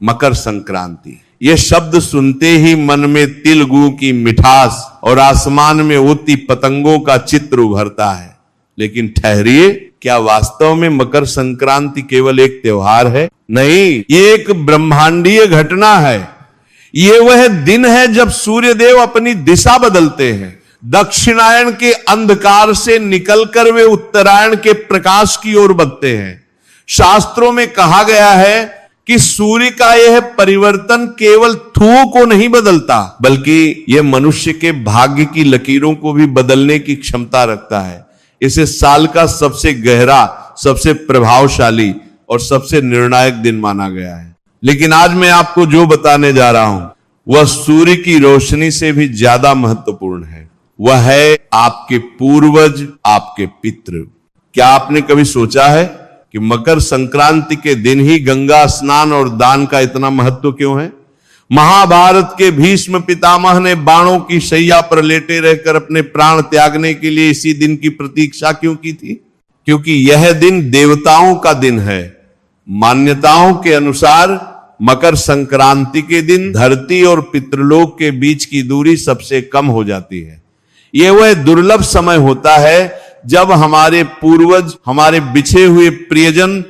मकर संक्रांति। ये शब्द सुनते ही मन में तिल गुड़ की मिठास और आसमान में उड़ती पतंगों का चित्र उभरता है। लेकिन ठहरिए, क्या वास्तव में मकर संक्रांति केवल एक त्योहार है? नहीं, ये एक ब्रह्मांडीय घटना है। ये वह दिन है जब सूर्यदेव अपनी दिशा बदलते हैं। दक्षिणायन के अंधकार से निकलकर वे उत्तरायण के प्रकाश की ओर बढ़ते हैं। शास्त्रों में कहा गया है कि सूर्य का यह परिवर्तन केवल धुओं को नहीं बदलता, बल्कि यह मनुष्य के भाग्य की लकीरों को भी बदलने की क्षमता रखता है। इसे साल का सबसे गहरा, सबसे प्रभावशाली और सबसे निर्णायक दिन माना गया है। लेकिन आज मैं आपको जो बताने जा रहा हूं वह सूर्य की रोशनी से भी ज्यादा महत्वपूर्ण है। वह है आपके पूर्वज, आपके पितृ। क्या आपने कभी सोचा है कि मकर संक्रांति के दिन ही गंगा स्नान और दान का इतना महत्व क्यों है? महाभारत के भीष्म पितामह ने बाणों की शैया पर लेटे रहकर अपने प्राण त्यागने के लिए इसी दिन की प्रतीक्षा क्यों की थी? क्योंकि यह दिन देवताओं का दिन है। मान्यताओं के अनुसार मकर संक्रांति के दिन धरती और पितृलोक के बीच की दूरी सबसे कम हो जाती है। यह वह दुर्लभ समय होता है जब हमारे पूर्वज, हमारे बिछे हुए प्रियजन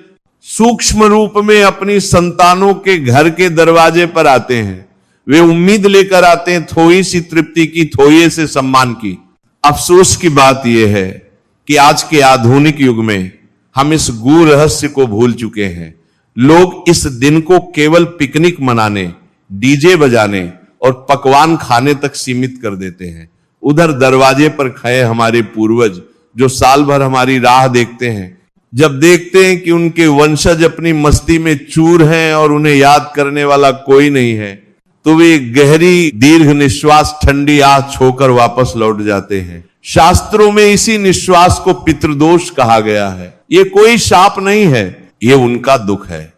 सूक्ष्म रूप में अपनी संतानों के घर के दरवाजे पर आते हैं। वे उम्मीद लेकर आते हैं थोड़ी सी तृप्ति की, थोड़े से सम्मान की। अफसोस की बात यह है कि आज के आधुनिक युग में हम इस गूढ़ रहस्य को भूल चुके हैं। लोग इस दिन को केवल पिकनिक मनाने, डीजे बजाने और पकवान खाने तक सीमित कर देते हैं। उधर दरवाजे पर खड़े हमारे पूर्वज जो साल भर हमारी राह देखते हैं, जब देखते हैं कि उनके वंशज अपनी मस्ती में चूर हैं और उन्हें याद करने वाला कोई नहीं है, तो वे गहरी दीर्घ निश्वास, ठंडी आह छोकर वापस लौट जाते हैं। शास्त्रों में इसी निश्वास को पितृदोष कहा गया है। ये कोई शाप नहीं है, ये उनका दुख है।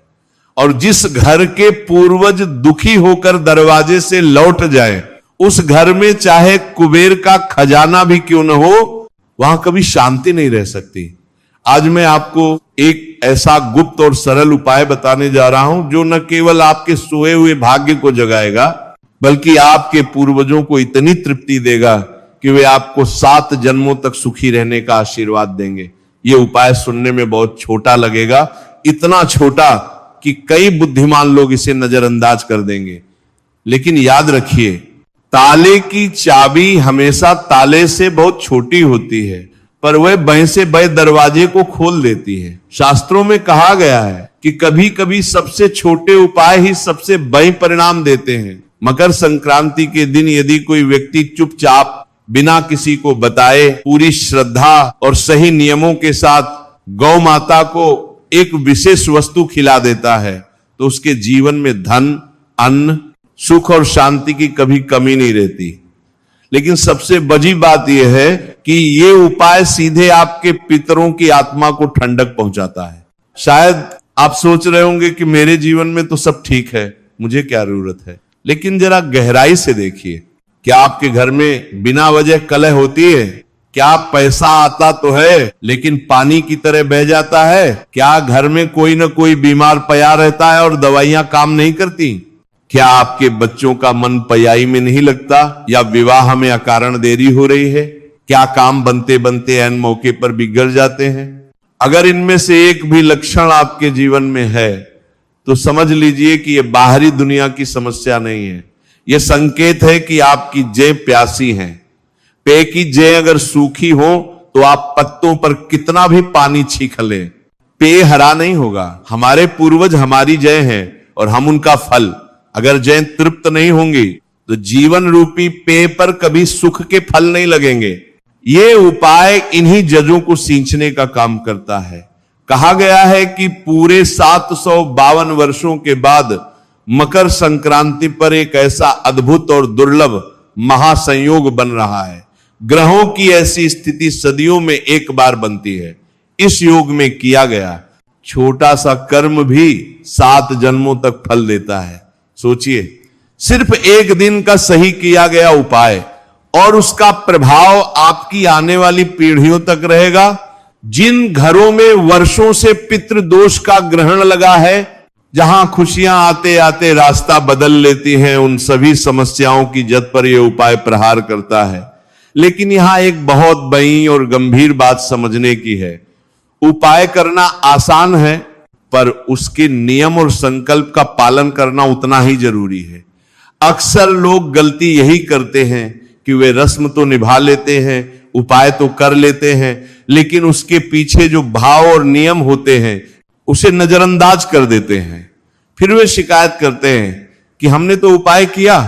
और जिस घर के पूर्वज दुखी होकर दरवाजे से लौट जाए, उस घर में चाहे कुबेर का खजाना भी क्यों न हो, वहां कभी शांति नहीं रह सकती। आज मैं आपको एक ऐसा गुप्त और सरल उपाय बताने जा रहा हूं जो न केवल आपके सोए हुए भाग्य को जगाएगा, बल्कि आपके पूर्वजों को इतनी तृप्ति देगा कि वे आपको 7 जन्मों तक सुखी रहने का आशीर्वाद देंगे। ये उपाय सुनने में बहुत छोटा लगेगा, इतना छोटा कि कई बुद्धिमान लोग इसे नजरअंदाज कर देंगे। लेकिन याद रखिए, ताले की चाबी हमेशा ताले से बहुत छोटी होती है, पर वह बय से बय दरवाजे को खोल देती है। शास्त्रों में कहा गया है कि कभी कभी सबसे छोटे उपाय ही सबसे बय परिणाम देते हैं। मकर संक्रांति के दिन यदि कोई व्यक्ति चुपचाप बिना किसी को बताए पूरी श्रद्धा और सही नियमों के साथ गौ माता को एक विशेष वस्तु खिला देता है, तो उसके जीवन में धन, अन्न, सुख और शांति की कभी कमी नहीं रहती। लेकिन सबसे बड़ी बात यह है कि ये उपाय सीधे आपके पितरों की आत्मा को ठंडक पहुंचाता है। शायद आप सोच रहे होंगे कि मेरे जीवन में तो सब ठीक है, मुझे क्या जरूरत है। लेकिन जरा गहराई से देखिए, क्या आपके घर में बिना वजह कलह होती है? क्या पैसा आता तो है लेकिन पानी की तरह बह जाता है? क्या घर में कोई ना कोई बीमार पया रहता है और दवाइयां काम नहीं करती? क्या आपके बच्चों का मन पयाई में नहीं लगता, या विवाह में अकारण देरी हो रही है? क्या काम बनते बनते ऐन मौके पर बिगड़ जाते हैं? अगर इनमें से एक भी लक्षण आपके जीवन में है तो समझ लीजिए कि यह बाहरी दुनिया की समस्या नहीं है। यह संकेत है कि आपकी जय प्यासी है। पेय की जय अगर सूखी हो तो आप पत्तों पर कितना भी पानी छींक लें, पेय हरा नहीं होगा। हमारे पूर्वज हमारी जय हैं और हम उनका फल। अगर जय तृप्त नहीं होंगी तो जीवन रूपी पेय पर कभी सुख के फल नहीं लगेंगे। ये उपाय इन्हीं जजों को सींचने का काम करता है। कहा गया है कि पूरे 752 वर्षों के बाद मकर संक्रांति पर एक ऐसा अद्भुत और दुर्लभ महासंयोग बन रहा है। ग्रहों की ऐसी स्थिति सदियों में एक बार बनती है। इस योग में किया गया छोटा सा कर्म भी 7 जन्मों तक फल देता है। सोचिए, सिर्फ एक दिन का सही किया गया उपाय और उसका प्रभाव आपकी आने वाली पीढ़ियों तक रहेगा। जिन घरों में वर्षों से पितृदोष का ग्रहण लगा है, जहां खुशियां आते आते रास्ता बदल लेती हैं, उन सभी समस्याओं की जद पर यह उपाय प्रहार करता है। लेकिन यहां एक बहुत बड़ी और गंभीर बात समझने की है। उपाय करना आसान है, पर उसके नियम और संकल्प का पालन करना उतना ही जरूरी है। अक्सर लोग गलती यही करते हैं कि वे रस्म तो निभा लेते हैं, उपाय तो कर लेते हैं, लेकिन उसके पीछे जो भाव और नियम होते हैं उसे नजरअंदाज कर देते हैं। फिर वे शिकायत करते हैं कि हमने तो उपाय किया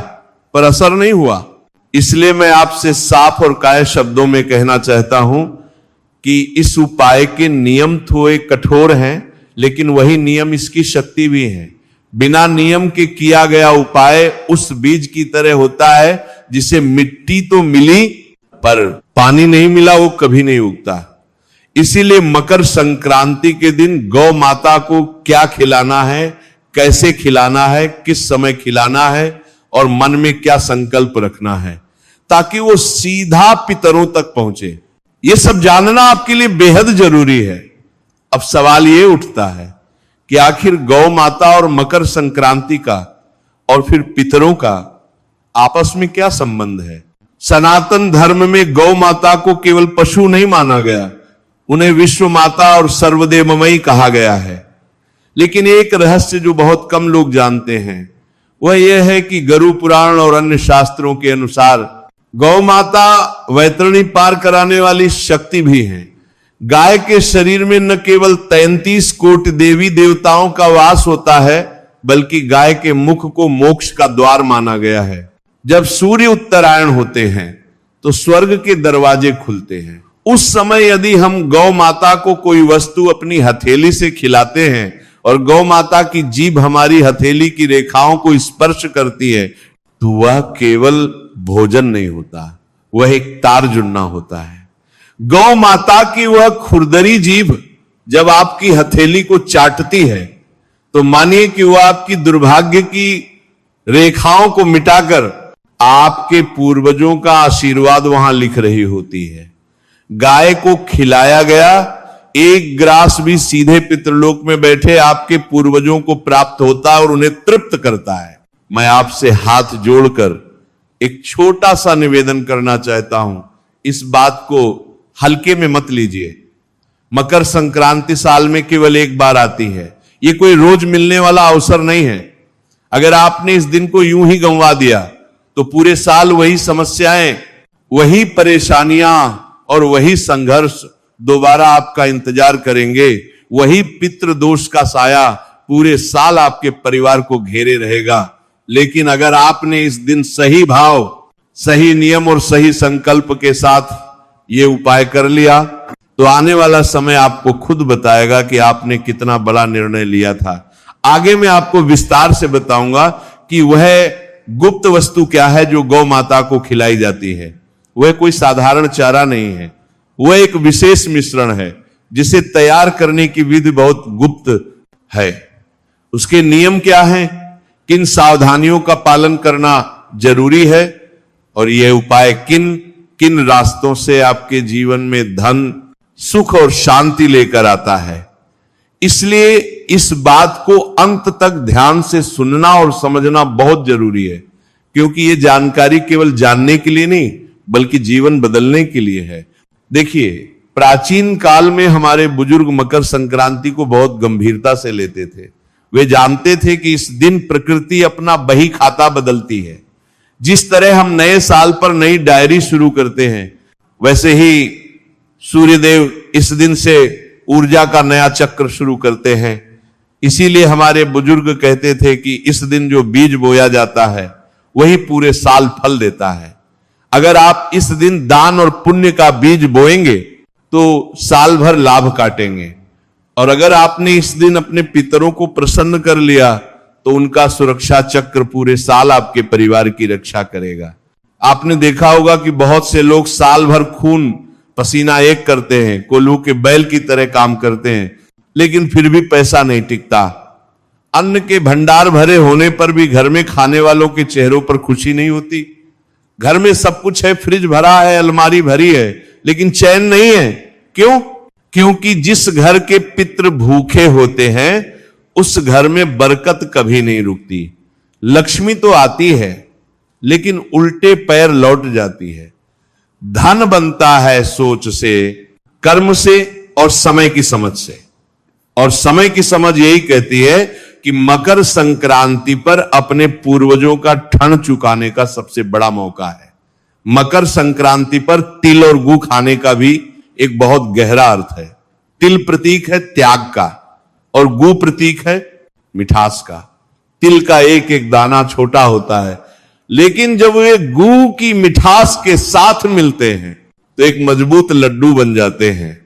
पर असर नहीं हुआ। इसलिए मैं आपसे साफ और काये शब्दों में कहना चाहता हूं कि इस उपाय के नियम थोड़े कठोर हैं, लेकिन वही नियम इसकी शक्ति भी है। बिना नियम के किया गया उपाय उस बीज की तरह होता है जिसे मिट्टी तो मिली पर पानी नहीं मिला, वो कभी नहीं उगता। इसीलिए मकर संक्रांति के दिन गौ माता को क्या खिलाना है, कैसे खिलाना है, किस समय खिलाना है और मन में क्या संकल्प रखना है, ताकि वो सीधा पितरों तक पहुंचे, ये सब जानना आपके लिए बेहद जरूरी है। अब सवाल ये उठता है कि आखिर गौ माता और मकर संक्रांति का और फिर पितरों का आपस में क्या संबंध है। सनातन धर्म में गौ माता को केवल पशु नहीं माना गया, उन्हें विश्व माता और सर्वदेवमयी कहा गया है। लेकिन एक रहस्य जो बहुत कम लोग जानते हैं वह यह है कि गरुड़ पुराण और अन्य शास्त्रों के अनुसार गौ माता वैतरणी पार कराने वाली शक्ति भी है। गाय के शरीर में न केवल 33 कोटि देवी देवताओं का वास होता है, बल्कि गाय के मुख को मोक्ष का द्वार माना गया है। जब सूर्य उत्तरायण होते हैं तो स्वर्ग के दरवाजे खुलते हैं। उस समय यदि हम गौ माता को कोई वस्तु अपनी हथेली से खिलाते हैं और गौ माता की जीभ हमारी हथेली की रेखाओं को स्पर्श करती है, तो वह केवल भोजन नहीं होता, वह एक तार जुड़ना होता है। गौ माता की वह खुरदरी जीभ जब आपकी हथेली को चाटती है तो मानिए कि वह आपकी दुर्भाग्य की रेखाओं को मिटाकर आपके पूर्वजों का आशीर्वाद वहां लिख रही होती है। गाय को खिलाया गया एक ग्रास भी सीधे पितृलोक में बैठे आपके पूर्वजों को प्राप्त होता है और उन्हें तृप्त करता है। मैं आपसे हाथ जोड़कर एक छोटा सा निवेदन करना चाहता हूं, इस बात को हल्के में मत लीजिए। मकर संक्रांति साल में केवल एक बार आती है, ये कोई रोज मिलने वाला अवसर नहीं है। अगर आपने इस दिन को यूं ही गंवा दिया तो पूरे साल वही समस्याएं, वही परेशानियां और वही संघर्ष दोबारा आपका इंतजार करेंगे। वही पितृ दोष का साया पूरे साल आपके परिवार को घेरे रहेगा। लेकिन अगर आपने इस दिन सही भाव, सही नियम और सही संकल्प के साथ ये उपाय कर लिया तो आने वाला समय आपको खुद बताएगा कि आपने कितना बड़ा निर्णय लिया था। आगे मैं आपको विस्तार से बताऊंगा कि वह गुप्त वस्तु क्या है जो गौ माता को खिलाई जाती है। वह कोई साधारण चारा नहीं है, वह एक विशेष मिश्रण है जिसे तैयार करने की विधि बहुत गुप्त है। उसके नियम क्या हैं, किन सावधानियों का पालन करना जरूरी है और यह उपाय किन किन रास्तों से आपके जीवन में धन, सुख और शांति लेकर आता है। इसलिए इस बात को अंत तक ध्यान से सुनना और समझना बहुत जरूरी है, क्योंकि यह जानकारी केवल जानने के लिए नहीं बल्कि जीवन बदलने के लिए है। देखिए, प्राचीन काल में हमारे बुजुर्ग मकर संक्रांति को बहुत गंभीरता से लेते थे। वे जानते थे कि इस दिन प्रकृति अपना बही खाता बदलती है। जिस तरह हम नए साल पर नई डायरी शुरू करते हैं, वैसे ही सूर्यदेव इस दिन से ऊर्जा का नया चक्र शुरू करते हैं। इसीलिए हमारे बुजुर्ग कहते थे कि इस दिन जो बीज बोया जाता है वही पूरे साल फल देता है। अगर आप इस दिन दान और पुण्य का बीज बोएंगे तो साल भर लाभ काटेंगे, और अगर आपने इस दिन अपने पितरों को प्रसन्न कर लिया तो उनका सुरक्षा चक्र पूरे साल आपके परिवार की रक्षा करेगा। आपने देखा होगा कि बहुत से लोग साल भर खून पसीना एक करते हैं, कोल्हू के बैल की तरह काम करते हैं, लेकिन फिर भी पैसा नहीं टिकता। अन्न के भंडार भरे होने पर भी घर में खाने वालों के चेहरों पर खुशी नहीं होती। घर में सब कुछ है, फ्रिज भरा है, अलमारी भरी है, लेकिन चैन नहीं है। क्यों? क्योंकि जिस घर के पितृ भूखे होते हैं उस घर में बरकत कभी नहीं रुकती। लक्ष्मी तो आती है लेकिन उल्टे पैर लौट जाती है। धन बनता है सोच से, कर्म से और समय की समझ से। और समय की समझ यही कहती है कि मकर संक्रांति पर अपने पूर्वजों का ठण चुकाने का सबसे बड़ा मौका है। मकर संक्रांति पर तिल और गू खाने का भी एक बहुत गहरा अर्थ है। तिल प्रतीक है त्याग का और गू प्रतीक है मिठास का। तिल का एक एक दाना छोटा होता है, लेकिन जब वे गू की मिठास के साथ मिलते हैं तो एक मजबूत लड्डू बन जाते हैं।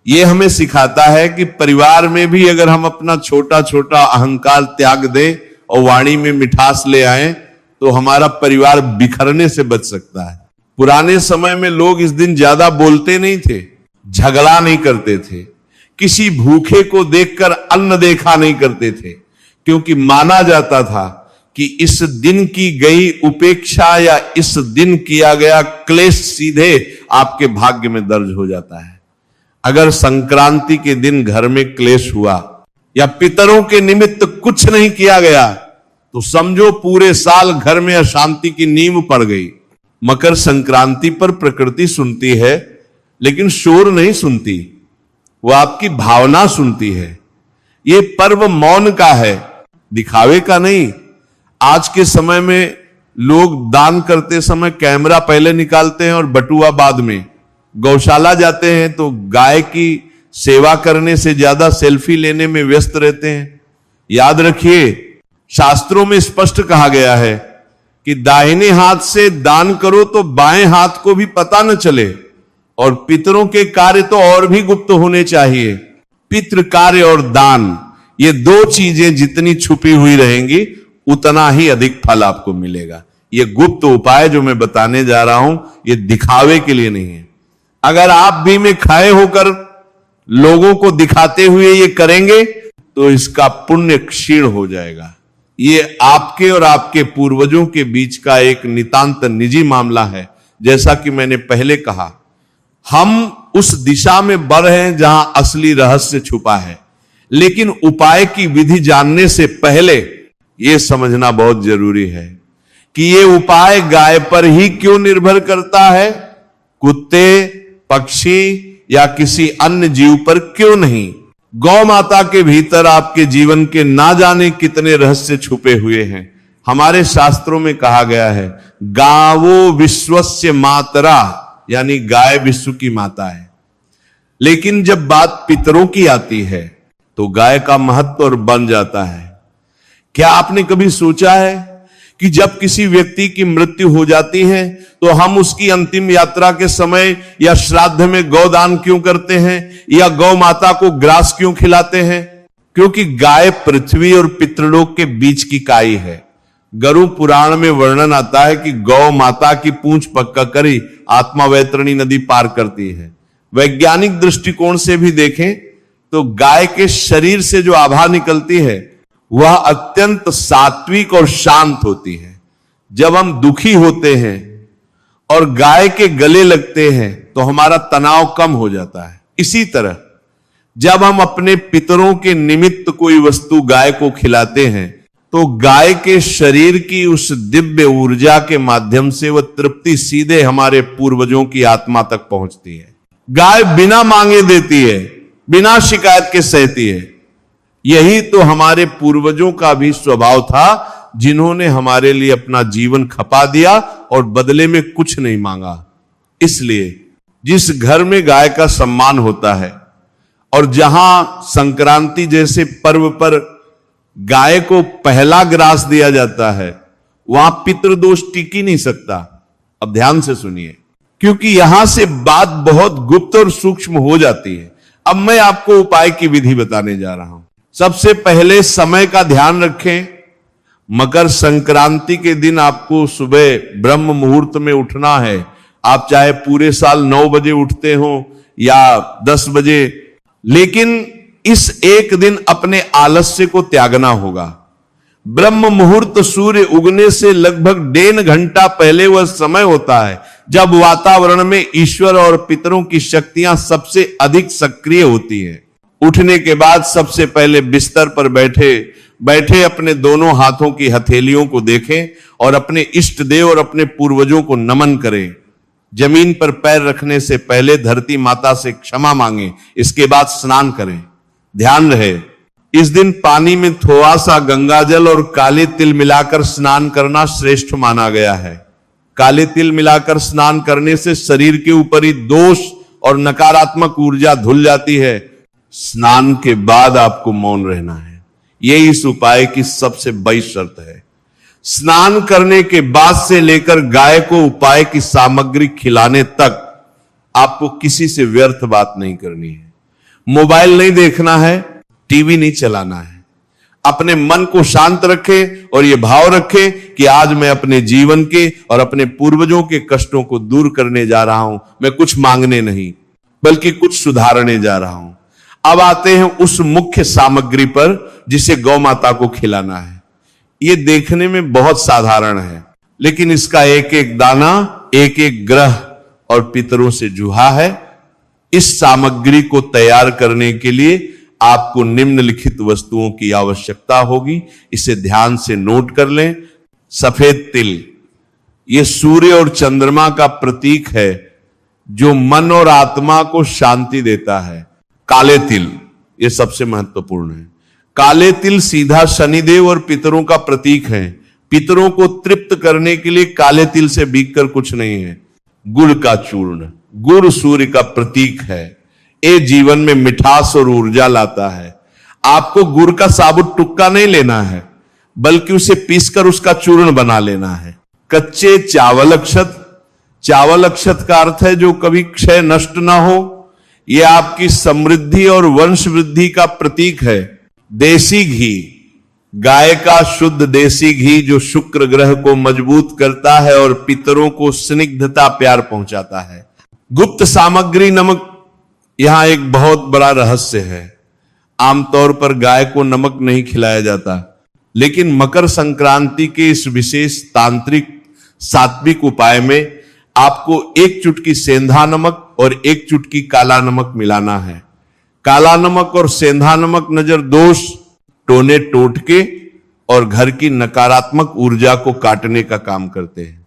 यह हमें सिखाता है कि परिवार में भी अगर हम अपना छोटा छोटा अहंकार त्याग दें और वाणी में मिठास ले आएं तो हमारा परिवार बिखरने से बच सकता है। पुराने समय में लोग इस दिन ज्यादा बोलते नहीं थे, झगड़ा नहीं करते थे, किसी भूखे को देखकर अन्न देखा नहीं करते थे, क्योंकि माना जाता था कि इस दिन की गई उपेक्षा या इस दिन किया गया क्लेश सीधे आपके भाग्य में दर्ज हो जाता है। अगर संक्रांति के दिन घर में क्लेश हुआ या पितरों के निमित्त कुछ नहीं किया गया तो समझो पूरे साल घर में अशांति की नींव पड़ गई। मकर संक्रांति पर प्रकृति सुनती है लेकिन शोर नहीं सुनती, वो आपकी भावना सुनती है। ये पर्व मौन का है, दिखावे का नहीं। आज के समय में लोग दान करते समय कैमरा पहले निकालते हैं और बटुआ बाद में। गौशाला जाते हैं तो गाय की सेवा करने से ज्यादा सेल्फी लेने में व्यस्त रहते हैं। याद रखिए, शास्त्रों में स्पष्ट कहा गया है कि दाहिने हाथ से दान करो तो बाएं हाथ को भी पता न चले, और पितरों के कार्य तो और भी गुप्त होने चाहिए। पितृ कार्य और दान, ये दो चीजें जितनी छुपी हुई रहेंगी उतना ही अधिक फल आपको मिलेगा। ये गुप्त उपाय जो मैं बताने जा रहा हूं ये दिखावे के लिए नहीं है। अगर आप भी में खाए होकर लोगों को दिखाते हुए ये करेंगे तो इसका पुण्य क्षीण हो जाएगा। ये आपके और आपके पूर्वजों के बीच का एक नितांत निजी मामला है। जैसा कि मैंने पहले कहा, हम उस दिशा में बढ़ रहे हैं जहां असली रहस्य छुपा है, लेकिन उपाय की विधि जानने से पहले यह समझना बहुत जरूरी है कि यह उपाय गाय पर ही क्यों निर्भर करता है, कुत्ते, पक्षी या किसी अन्य जीव पर क्यों नहीं। गौ माता के भीतर आपके जीवन के ना जाने कितने रहस्य छुपे हुए हैं। हमारे शास्त्रों में कहा गया है, गावो विश्वस्य मातरा, यानी गाय विश्व की माता है। लेकिन जब बात पितरों की आती है तो गाय का महत्व और बन जाता है। क्या आपने कभी सोचा है कि जब किसी व्यक्ति की मृत्यु हो जाती है तो हम उसकी अंतिम यात्रा के समय या श्राद्ध में गौदान क्यों करते हैं या गौ माता को ग्रास क्यों खिलाते हैं? क्योंकि गाय पृथ्वी और पितृलोक के बीच की काई है। गरु पुराण में वर्णन आता है कि गौ माता की पूंछ पक्का करी आत्मा वैतरणी नदी पार करती है। वैज्ञानिक दृष्टिकोण से भी देखें तो गाय के शरीर से जो आभा निकलती है वह अत्यंत सात्विक और शांत होती है। जब हम दुखी होते हैं और गाय के गले लगते हैं तो हमारा तनाव कम हो जाता है। इसी तरह जब हम अपने पितरों के निमित्त कोई वस्तु गाय को खिलाते हैं तो गाय के शरीर की उस दिव्य ऊर्जा के माध्यम से वह तृप्ति सीधे हमारे पूर्वजों की आत्मा तक पहुंचती है। गाय बिना मांगे देती है, बिना शिकायत के सहती है। यही तो हमारे पूर्वजों का भी स्वभाव था, जिन्होंने हमारे लिए अपना जीवन खपा दिया और बदले में कुछ नहीं मांगा। इसलिए जिस घर में गाय का सम्मान होता है और जहां संक्रांति जैसे पर्व पर गाय को पहला ग्रास दिया जाता है, वहां पितृदोष टिक ही नहीं सकता। अब ध्यान से सुनिए, क्योंकि यहां से बात बहुत गुप्त और सूक्ष्म हो जाती है। अब मैं आपको उपाय की विधि बताने जा रहा हूं। सबसे पहले समय का ध्यान रखें। मकर संक्रांति के दिन आपको सुबह ब्रह्म मुहूर्त में उठना है। आप चाहे पूरे साल 9 बजे उठते हो या 10 बजे, लेकिन इस एक दिन अपने आलस्य को त्यागना होगा। ब्रह्म मुहूर्त सूर्य उगने से लगभग 1.5 घंटा पहले वह समय होता है जब वातावरण में ईश्वर और पितरों की शक्तियां सबसे अधिक सक्रिय होती है। उठने के बाद सबसे पहले बिस्तर पर बैठे अपने दोनों हाथों की हथेलियों को देखें और अपने इष्ट देव और अपने पूर्वजों को नमन करें। जमीन पर पैर रखने से पहले धरती माता से क्षमा मांगे, इसके बाद स्नान करें। ध्यान रहे, इस दिन पानी में थोड़ा सा गंगाजल और काले तिल मिलाकर स्नान करना श्रेष्ठ माना गया है। काले तिल मिलाकर स्नान करने से शरीर के ऊपर ही दोष और नकारात्मक ऊर्जा धुल जाती है। स्नान के बाद आपको मौन रहना है, यही इस उपाय की सबसे बड़ी शर्त है। स्नान करने के बाद से लेकर गाय को उपाय की सामग्री खिलाने तक आपको किसी से व्यर्थ बात नहीं करनी है। मोबाइल नहीं देखना है, टीवी नहीं चलाना है। अपने मन को शांत रखें और यह भाव रखें कि आज मैं अपने जीवन के और अपने पूर्वजों के कष्टों को दूर करने जा रहा हूं। मैं कुछ मांगने नहीं बल्कि कुछ सुधारने जा रहा हूं। अब आते हैं उस मुख्य सामग्री पर जिसे गौ माता को खिलाना है। यह देखने में बहुत साधारण है, लेकिन इसका एक एक दाना एक एक ग्रह और पितरों से जुड़ा है। इस सामग्री को तैयार करने के लिए आपको निम्नलिखित वस्तुओं की आवश्यकता होगी। इसे ध्यान से नोट कर लें। सफेद तिल, यह सूर्य और चंद्रमा का प्रतीक है जो मन और आत्मा को शांति देता है। काले तिल, यह सबसे महत्वपूर्ण है। काले तिल सीधा शनिदेव और पितरों का प्रतीक है। पितरों को तृप्त करने के लिए काले तिल से बिककर कुछ नहीं है। गुड़ का चूर्ण, गुड़ सूर्य का प्रतीक है। ये जीवन में मिठास और ऊर्जा लाता है। आपको गुड़ का साबुत टुक्का नहीं लेना है, बल्कि उसे पीसकर उसका चूर्ण बना लेना है। कच्चे चावल अक्षत, चावल अक्षत का अर्थ है जो कभी क्षय नष्ट ना हो। यह आपकी समृद्धि और वंश वृद्धि का प्रतीक है। देसी घी, गाय का शुद्ध देसी घी जो शुक्र ग्रह को मजबूत करता है और पितरों को स्निग्धता प्यार पहुंचाता है। गुप्त सामग्री नमक, यहां एक बहुत बड़ा रहस्य है। आमतौर पर गाय को नमक नहीं खिलाया जाता, लेकिन मकर संक्रांति के इस विशेष तांत्रिक सात्विक उपाय में आपको एक चुटकी सेंधा नमक और एक चुटकी काला नमक मिलाना है। काला नमक और सेंधा नमक नजर दोष, टोने टोटके और घर की नकारात्मक ऊर्जा को काटने का काम करते हैं।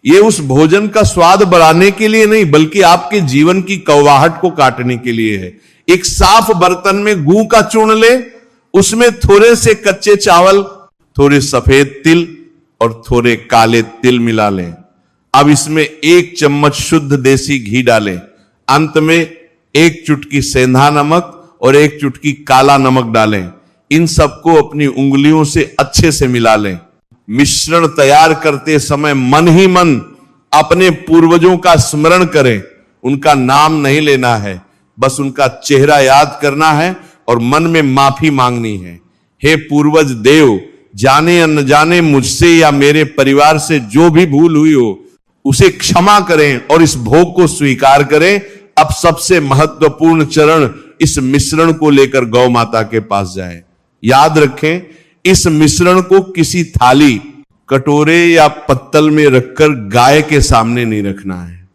ये उस भोजन का स्वाद बढ़ाने के लिए नहीं, बल्कि आपके जीवन की कौवाहट को काटने के लिए है। एक साफ बर्तन में गू का चूर्ण ले, उसमें थोड़े से कच्चे चावल, थोड़े सफेद तिल और थोड़े काले तिल मिला लें। अब इसमें 1 चम्मच शुद्ध देसी घी डालें। अंत में 1 चुटकी सेंधा नमक और 1 चुटकी काला नमक डालें। इन सबको अपनी उंगलियों से अच्छे से मिला लें। मिश्रण तैयार करते समय मन ही मन अपने पूर्वजों का स्मरण करें। उनका नाम नहीं लेना है, बस उनका चेहरा याद करना है और मन में माफी मांगनी है। हे पूर्वज देव, जाने अनजाने मुझसे या मेरे परिवार से जो भी भूल हुई हो उसे क्षमा करें और इस भोग को स्वीकार करें। अब सबसे महत्वपूर्ण चरण, इस मिश्रण को लेकर गौ माता के पास जाएं। याद रखें, इस मिश्रण को किसी थाली, कटोरे या पत्तल में रखकर गाय के सामने नहीं रखना है।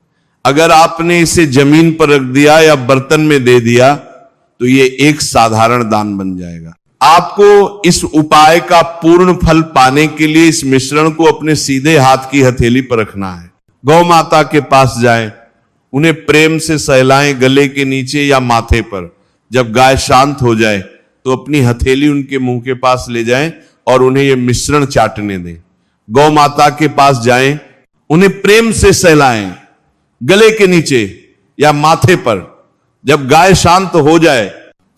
अगर आपने इसे जमीन पर रख दिया या बर्तन में दे दिया तो यह एक साधारण दान बन जाएगा। आपको इस उपाय का पूर्ण फल पाने के लिए इस मिश्रण को अपने सीधे हाथ की हथेली पर रखना है। गौ माता के पास जाएं, उन्हें प्रेम से सहलाएं गले के नीचे या माथे पर। जब गाय शांत हो जाए तो अपनी हथेली उनके मुंह के पास ले जाएं और उन्हें यह मिश्रण चाटने दें। गौ माता के पास जाएं, उन्हें प्रेम से सहलाएं गले के नीचे या माथे पर। जब गाय शांत हो जाए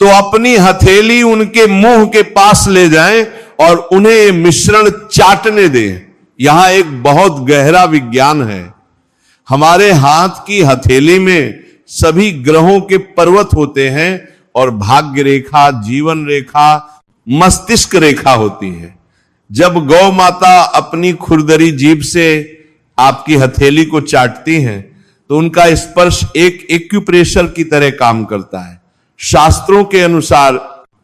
तो अपनी हथेली उनके मुंह के पास ले जाएं और उन्हें यह मिश्रण चाटने दें। यहां एक बहुत गहरा विज्ञान है। हमारे हाथ की हथेली में सभी ग्रहों के पर्वत होते हैं और भाग्य रेखा, जीवन रेखा, मस्तिष्क रेखा होती है। जब गौ माता अपनी खुरदरी जीभ से आपकी हथेली को चाटती हैं तो उनका स्पर्श एक एक्यूप्रेशर की तरह काम करता है। शास्त्रों के अनुसार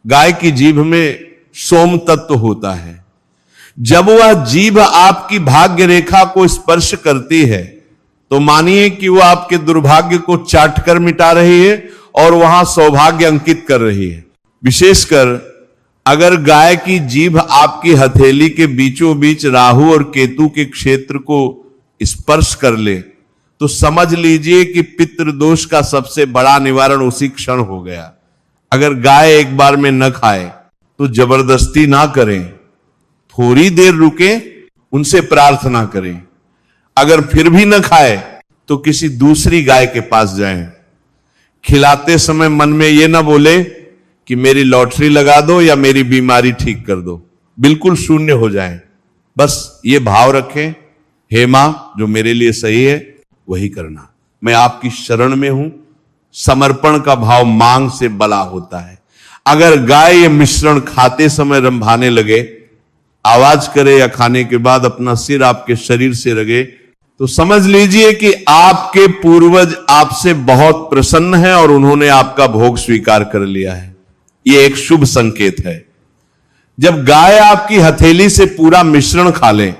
गाय की जीभ में सोम तत्व होता है। जब वह जीभ आपकी भाग्य रेखा को स्पर्श करती है तो मानिए कि वह आपके दुर्भाग्य को चाटकर मिटा रही है और वहां सौभाग्य अंकित कर रही है। विशेषकर अगर गाय की जीभ आपकी हथेली के बीचों बीच राहु और केतु के क्षेत्र को स्पर्श कर ले तो समझ लीजिए कि पितृदोष का सबसे बड़ा निवारण उसी क्षण हो गया। अगर गाय एक बार में न खाए तो जबरदस्ती ना करें, थोड़ी देर रुके, उनसे प्रार्थना करें। अगर फिर भी न खाए तो किसी दूसरी गाय के पास जाएं। खिलाते समय मन में यह ना बोले कि मेरी लॉटरी लगा दो या मेरी बीमारी ठीक कर दो, बिल्कुल शून्य हो जाए। बस ये भाव रखें, हे मां जो मेरे लिए सही है वही करना, मैं आपकी शरण में हूं। समर्पण का भाव मांग से बला होता है। अगर गाय ये मिश्रण खाते समय रंभाने लगे, आवाज करे या खाने के बाद अपना सिर आपके शरीर से रगे, तो समझ लीजिए कि आपके पूर्वज आपसे बहुत प्रसन्न हैं और उन्होंने आपका भोग स्वीकार कर लिया है। यह एक शुभ संकेत है। जब गाय आपकी हथेली से पूरा मिश्रण खा ले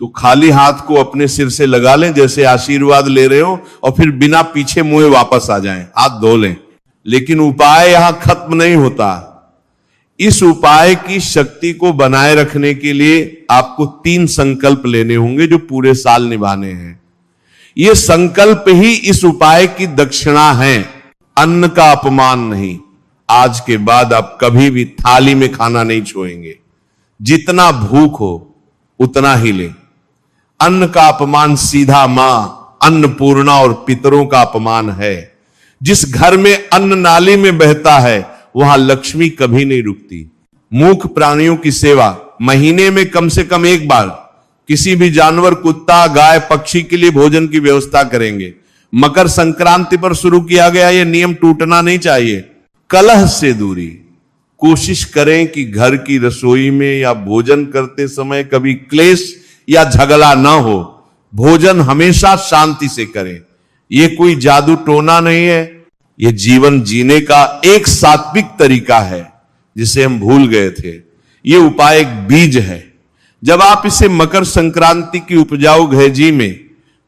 तो खाली हाथ को अपने सिर से लगा लें जैसे आशीर्वाद ले रहे हो, और फिर बिना पीछे मुंहे वापस आ जाएं, हाथ धो लें। लेकिन उपाय यहां खत्म नहीं होता। इस उपाय की शक्ति को बनाए रखने के लिए आपको 3 संकल्प लेने होंगे जो पूरे साल निभाने हैं। ये संकल्प ही इस उपाय की दक्षिणा है। अन्न का अपमान नहीं। आज के बाद आप कभी भी थाली में खाना नहीं छोएंगे। जितना भूख हो उतना ही ले। अन्न का अपमान सीधा मां अन्नपूर्णा और पितरों का अपमान है। जिस घर में अन्न नाली में बहता है वहां लक्ष्मी कभी नहीं रुकती। मूक प्राणियों की सेवा महीने में कम से कम एक बार किसी भी जानवर, कुत्ता, गाय, पक्षी के लिए भोजन की व्यवस्था करेंगे। मकर संक्रांति पर शुरू किया गया यह नियम टूटना नहीं चाहिए। कलह से दूरी। कोशिश करें कि घर की रसोई में या भोजन करते समय कभी क्लेश या झगड़ा ना हो। भोजन हमेशा शांति से करें। यह कोई जादू टोना नहीं है, यह जीवन जीने का एक सात्विक तरीका है जिसे हम भूल गए थे। यह उपाय एक बीज है। जब आप इसे मकर संक्रांति की उपजाऊ घेजी में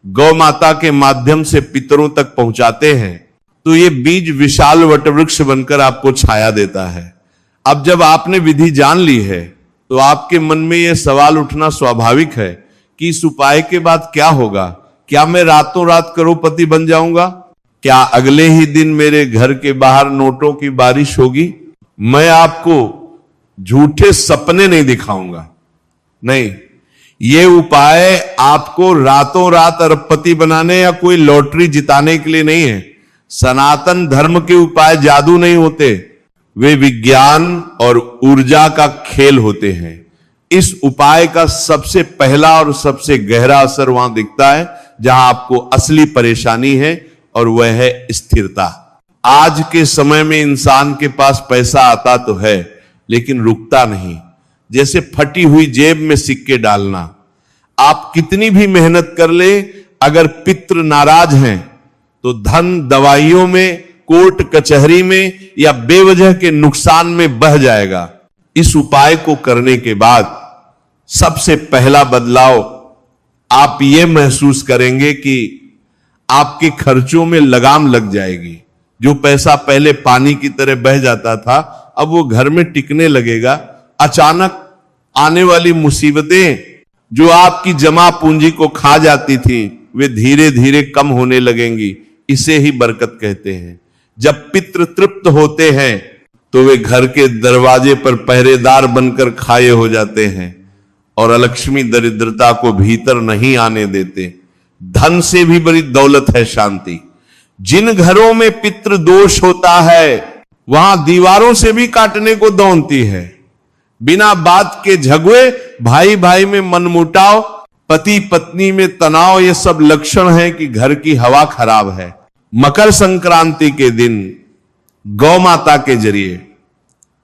गौ माता के माध्यम से पितरों तक पहुंचाते हैं तो यह बीज विशाल वटवृक्ष बनकर आपको छाया देता है। अब जब आपने विधि जान ली है तो आपके मन में यह सवाल उठना स्वाभाविक है कि इस उपाय के बाद क्या होगा। क्या मैं रातों रात करोड़पति बन जाऊंगा? क्या अगले ही दिन मेरे घर के बाहर नोटों की बारिश होगी? मैं आपको झूठे सपने नहीं दिखाऊंगा। नहीं, ये उपाय आपको रातों रात अरबपति बनाने या कोई लॉटरी जिताने के लिए नहीं है। सनातन धर्म के उपाय जादू नहीं होते, वे विज्ञान और ऊर्जा का खेल होते हैं। इस उपाय का सबसे पहला और सबसे गहरा असर वहां दिखता है जहां आपको असली परेशानी है, और वह है स्थिरता। आज के समय में इंसान के पास पैसा आता तो है लेकिन रुकता नहीं। जैसे फटी हुई जेब में सिक्के डालना। आप कितनी भी मेहनत कर ले, अगर पितृ नाराज हैं तो धन दवाइयों में, कोर्ट कचहरी में या बेवजह के नुकसान में बह जाएगा। इस उपाय को करने के बाद सबसे पहला बदलाव आप यह महसूस करेंगे कि आपके खर्चों में लगाम लग जाएगी। जो पैसा पहले पानी की तरह बह जाता था अब वो घर में टिकने लगेगा। अचानक आने वाली मुसीबतें जो आपकी जमा पूंजी को खा जाती थी वे धीरे धीरे कम होने लगेंगी। इसे ही बरकत कहते हैं। जब पितृ तृप्त होते हैं तो वे घर के दरवाजे पर पहरेदार बनकर खाए हो जाते हैं और अलक्ष्मी दरिद्रता को भीतर नहीं आने देते। धन से भी बड़ी दौलत है शांति। जिन घरों में पितृ दोष होता है वहां दीवारों से भी काटने को दौड़ती है। बिना बात के झगड़े, भाई भाई में मनमुटाव, पति पत्नी में तनाव, ये सब लक्षण है कि घर की हवा खराब है। मकर संक्रांति के दिन गौ माता के जरिए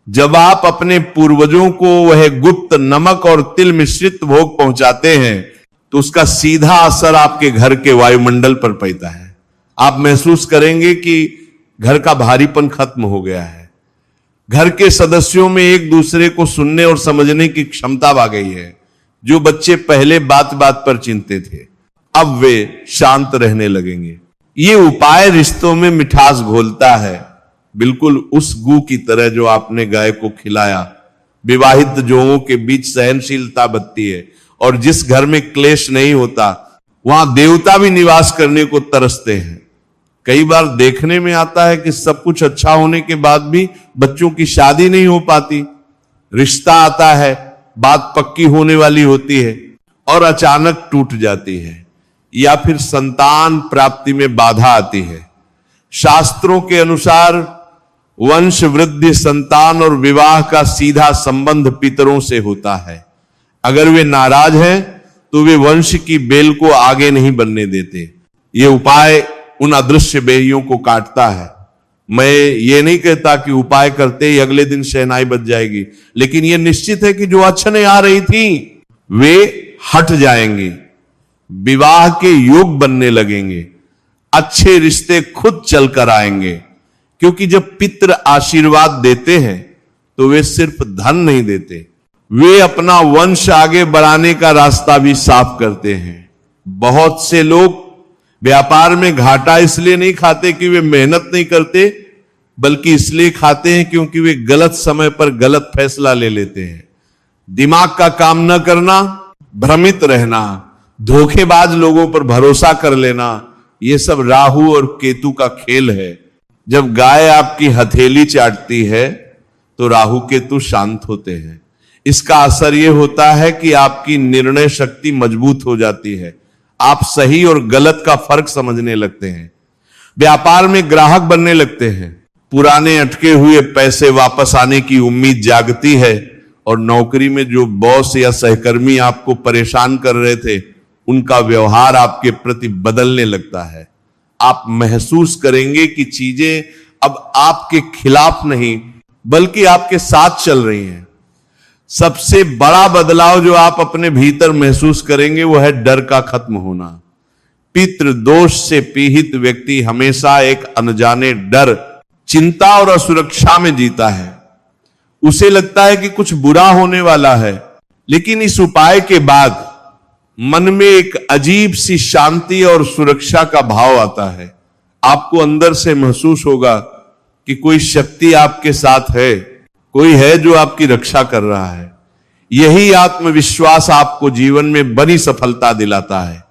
जब आप अपने पूर्वजों को वह गुप्त नमक और तिल मिश्रित भोग पहुंचाते हैं तो उसका सीधा असर आपके घर के वायुमंडल पर पड़ता है। आप महसूस करेंगे कि घर का भारीपन खत्म हो गया है। घर के सदस्यों में एक दूसरे को सुनने और समझने की क्षमता आ गई है। जो बच्चे पहले बात बात पर चिंते थे अब वे शांत रहने लगेंगे। ये उपाय रिश्तों में मिठास घोलता है। बिल्कुल उस गू की तरह जो आपने गाय को खिलाया। विवाहित जोगों के बीच सहनशीलता बरती है, और जिस घर में क्लेश नहीं होता वहां देवता भी निवास करने को तरसते हैं। कई बार देखने में आता है कि सब कुछ अच्छा होने के बाद भी बच्चों की शादी नहीं हो पाती। रिश्ता आता है, बात पक्की होने वाली होती है और अचानक टूट जाती है, या फिर संतान प्राप्ति में बाधा आती है। शास्त्रों के अनुसार वंश वृद्धि, संतान और विवाह का सीधा संबंध पितरों से होता है। अगर वे नाराज हैं तो वे वंश की बेल को आगे नहीं बनने देते। ये उपाय उन अदृश्य बेरियों को काटता है। मैं ये नहीं कहता कि उपाय करते ही अगले दिन शहनाई बज जाएगी, लेकिन यह निश्चित है कि जो अड़चनें आ रही थी वे हट जाएंगी, विवाह के योग बनने लगेंगे, अच्छे रिश्ते खुद चलकर आएंगे। क्योंकि जब पितृ आशीर्वाद देते हैं तो वे सिर्फ धन नहीं देते, वे अपना वंश आगे बढ़ाने का रास्ता भी साफ करते हैं। बहुत से लोग व्यापार में घाटा इसलिए नहीं खाते कि वे मेहनत नहीं करते, बल्कि इसलिए खाते हैं क्योंकि वे गलत समय पर गलत फैसला ले लेते हैं। दिमाग का काम न करना, भ्रमित रहना, धोखेबाज लोगों पर भरोसा कर लेना, यह सब राहु और केतु का खेल है। जब गाय आपकी हथेली चाटती है तो राहु केतु शांत होते हैं। इसका असर यह होता है कि आपकी निर्णय शक्ति मजबूत हो जाती है, आप सही और गलत का फर्क समझने लगते हैं, व्यापार में ग्राहक बनने लगते हैं, पुराने अटके हुए पैसे वापस आने की उम्मीद जागती है, और नौकरी में जो बॉस या सहकर्मी आपको परेशान कर रहे थे उनका व्यवहार आपके प्रति बदलने लगता है। आप महसूस करेंगे कि चीजें अब आपके खिलाफ नहीं बल्कि आपके साथ चल रही हैं। सबसे बड़ा बदलाव जो आप अपने भीतर महसूस करेंगे वो है डर का खत्म होना। पितृ दोष से पीड़ित व्यक्ति हमेशा एक अनजाने डर, चिंता और असुरक्षा में जीता है। उसे लगता है कि कुछ बुरा होने वाला है, लेकिन इस उपाय के बाद मन में एक अजीब सी शांति और सुरक्षा का भाव आता है। आपको अंदर से महसूस होगा कि कोई शक्ति आपके साथ है, कोई है जो आपकी रक्षा कर रहा है। यही आत्मविश्वास आपको जीवन में बड़ी सफलता दिलाता है।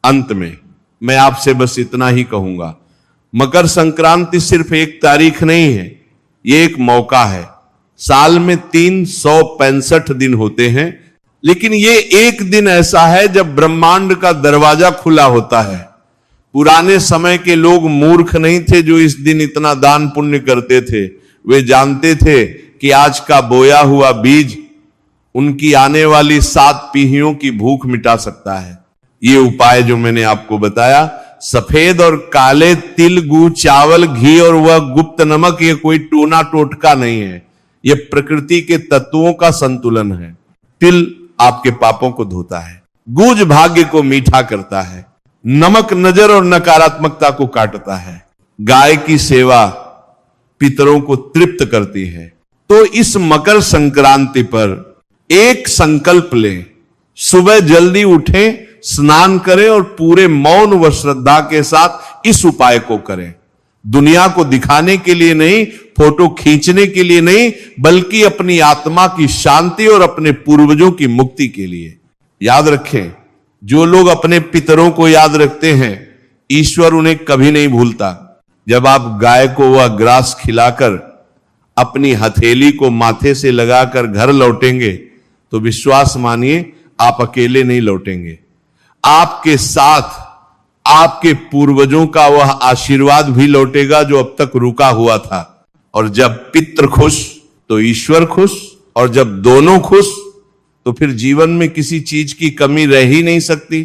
अंत में मैं आपसे बस इतना ही कहूंगा, मकर संक्रांति सिर्फ एक तारीख नहीं है, ये एक मौका है। साल में 365 दिन होते हैं, लेकिन ये एक दिन ऐसा है जब ब्रह्मांड का दरवाजा खुला होता है। पुराने समय के लोग मूर्ख नहीं थे जो इस दिन इतना दान पुण्य करते थे। वे जानते थे कि आज का बोया हुआ बीज उनकी आने वाली 7 पीढ़ियों की भूख मिटा सकता है। ये उपाय जो मैंने आपको बताया, सफेद और काले तिल, गुड़, चावल, घी और वह गुप्त नमक, ये कोई टोना टोटका नहीं है, ये प्रकृति के तत्वों का संतुलन है। तिल आपके पापों को धोता है, गुड़ भाग्य को मीठा करता है, नमक नजर और नकारात्मकता को काटता है, गाय की सेवा पितरों को तृप्त करती है। तो इस मकर संक्रांति पर एक संकल्प लें, सुबह जल्दी उठें, स्नान करें और पूरे मौन व श्रद्धा के साथ इस उपाय को करें। दुनिया को दिखाने के लिए नहीं, फोटो खींचने के लिए नहीं, बल्कि अपनी आत्मा की शांति और अपने पूर्वजों की मुक्ति के लिए। याद रखें, जो लोग अपने पितरों को याद रखते हैं, ईश्वर उन्हें कभी नहीं भूलता। जब आप गाय को वह ग्रास खिलाकर अपनी हथेली को माथे से लगाकर घर लौटेंगे तो विश्वास मानिए आप अकेले नहीं लौटेंगे, आपके साथ आपके पूर्वजों का वह आशीर्वाद भी लौटेगा जो अब तक रुका हुआ था। और जब पितृ खुश तो ईश्वर खुश, और जब दोनों खुश तो फिर जीवन में किसी चीज की कमी रह ही नहीं सकती।